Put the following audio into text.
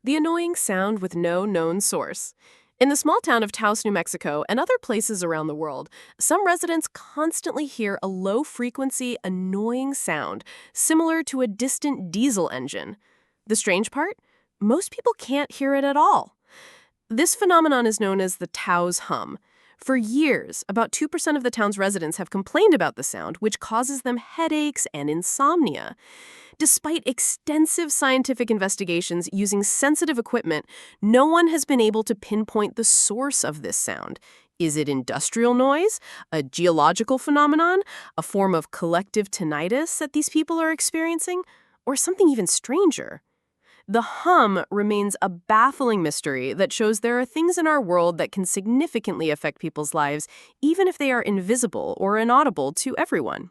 The annoying sound with no known source. In the small town of Taos, New Mexico, and other places around the world, some residents constantly hear a low-frequency, annoying sound, similar to a distant diesel engine. The strange part? Most people can't hear it at all. This phenomenon is known as the Taos hum. For years, about 2% of the town's residents have complained about the sound, which causes them headaches and insomnia. Despite extensive scientific investigations using sensitive equipment, no one has been able to pinpoint the source of this sound. Is it industrial noise, a geological phenomenon, a form of collective tinnitus that these people are experiencing, or something even stranger? The hum remains a baffling mystery that shows there are things in our world that can significantly affect people's lives, even if they are invisible or inaudible to everyone.